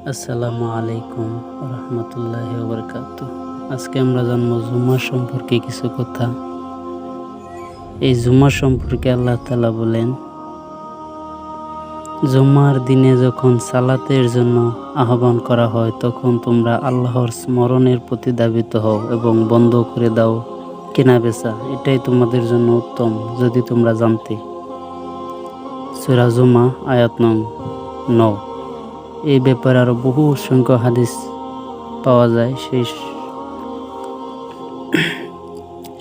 আসসালামু আলাইকুম রহমতুল্লাহি ওয়া বারাকাতুহু। আজকে আমরা জানবো জুমা সম্পর্কে কিছু কথা। এই জুমা সম্পর্কে আল্লাহ তাআলা বলেন, জুমার দিনে যখন সালাতের জন্য আহ্বান করা হয় তখন তোমরা আল্লাহর স্মরণের প্রতি ধাবিত হও এবং বন্ধ করে দাও কেনাবেচা, এটাই তোমাদের জন্য উত্তম যদি তোমরা জানতে। সূরা জুমা আয়াত নং 9। এই ব্যাপারে আরো বহু সংখ্যক হাদিস পাওয়া যায়।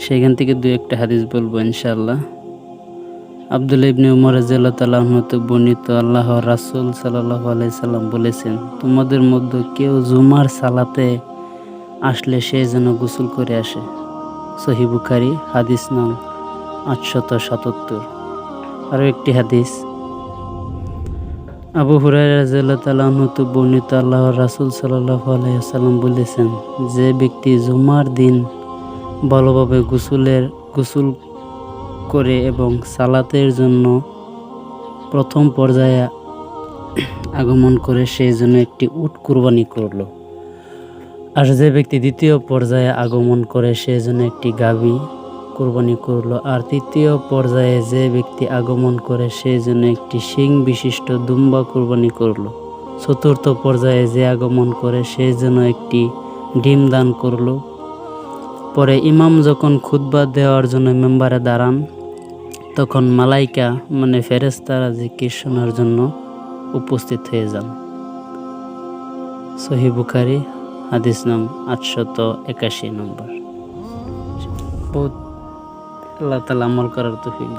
সেখান থেকে দুই একটা হাদিস বলবো ইনশাআল্লাহ। আব্দুল্লাহ ইবনে উমর রাদিয়াল্লাহু তাআলা আনহু হতে বর্ণিত, আল্লাহর রাসূল সাল্লাল্লাহু আলাইহি সাল্লাম বলেছেন, তোমাদের মধ্যে কেউ জুমার সালাতে আসলে সে যেন গোসল করে আসে। সহিহ বুখারী হাদিস নং 877। আরো একটি হাদিস, আবু হুরায়রা রাদিয়াল্লাহু তাআলা আনহু হতে বর্ণিত, আল্লাহর রাসূল সাল্লাল্লাহু আলাইহি ওয়াসাল্লাম বলেছেন, যে ব্যক্তি জুমার দিন ভালোভাবে গোসল করে এবং সালাতের জন্য প্রথম পর্যায়ে আগমন করে সেই জন্য একটি উট কুরবানি করলো। আর যে ব্যক্তি দ্বিতীয় পর্যায়ে আগমন করে সেই জন্য একটি গাভী কুরবানি করলো। আর তৃতীয় পর্যায়ে যে ব্যক্তি আগমন করে সেই জন্য একটি শিং বিশিষ্ট দুম্বা কুরবানি করলো। চতুর্থ পর্যায়ে যে আগমন করে সেই জন্য একটি ডিম দান করলো। পরে ইমাম যখন খুতবা দেওয়ার জন্য মেম্বারে দাঁড়ান তখন মালাইকা ফেরেশতারা জিকির শোনার জন্য উপস্থিত হয়ে যান। সহিহ বুখারী হাদিস নং 881 নম্বর। আল্লাহ তাআলা আমল করার তৌফিক